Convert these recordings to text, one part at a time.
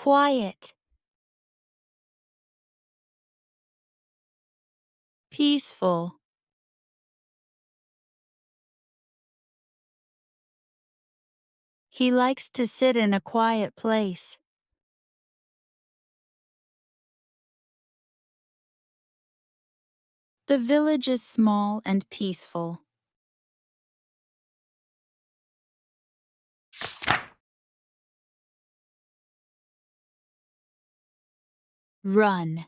quiet, peaceful, he likes to sit in a quiet place. The village is small and peaceful. Run,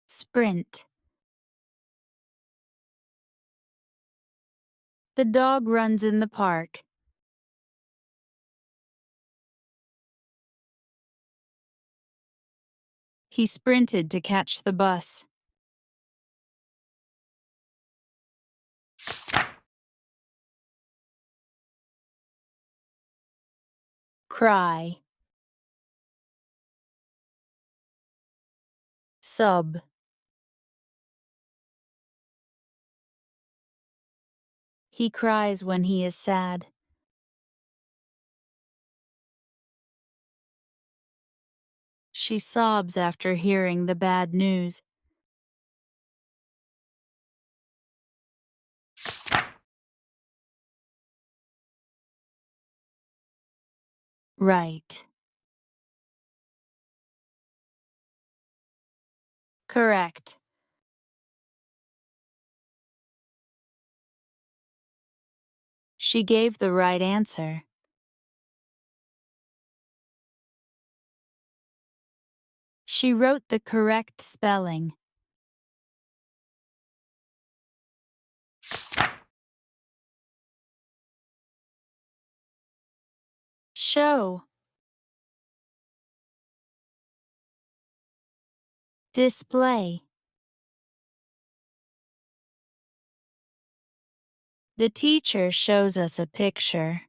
sprint. The dog runs in the park. He sprinted to catch the bus. Cry, sob. He cries when he is sad. She sobs after hearing the bad news. Right. Correct. She gave the right answer. She wrote the correct spelling. Show. Display. The teacher shows us a picture.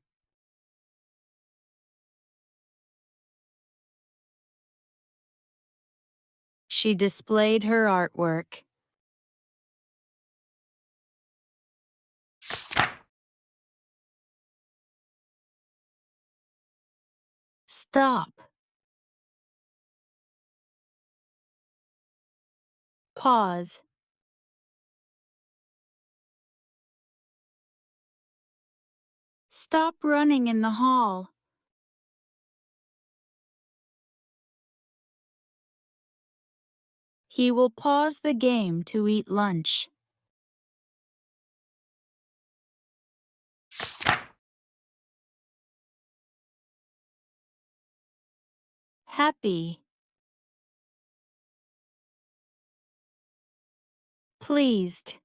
She displayed her artwork. Stop. Pause. Stop running in the hall. He will pause the game to eat lunch. Happy. Pleased.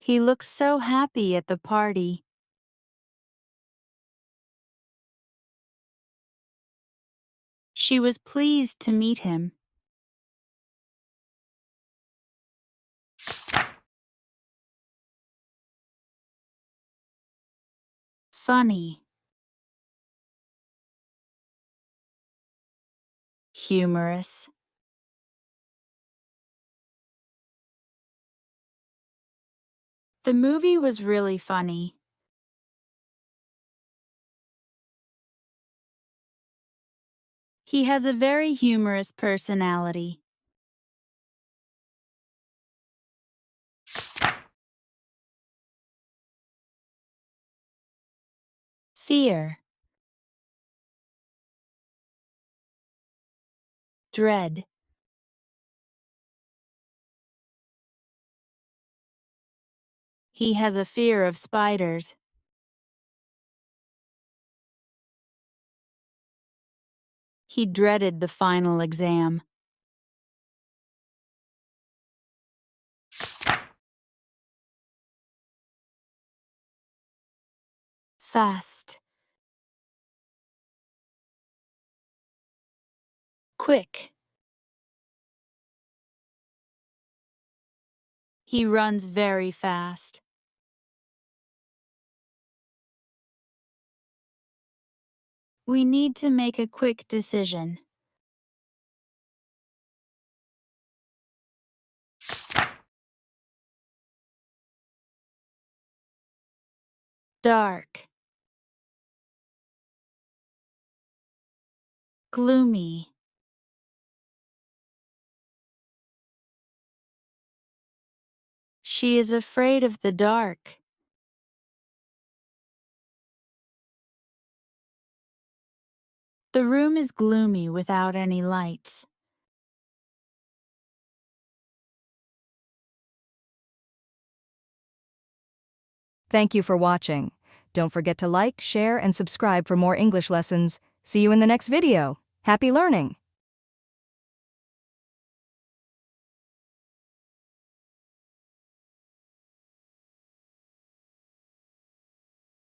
He looks so happy at the party. She was pleased to meet him. Funny. Humorous. The movie was really funny. He has a very humorous personality. Fear. Dread. He has a fear of spiders. He dreaded the final exam. Fast. Quick. He runs very fast. We need to make a quick decision. dark, gloomy, she is afraid of the dark. The room is gloomy without any lights. Thank you for watching. Don't forget to like, share, and subscribe for more English lessons. See you in the next video. Happy learning!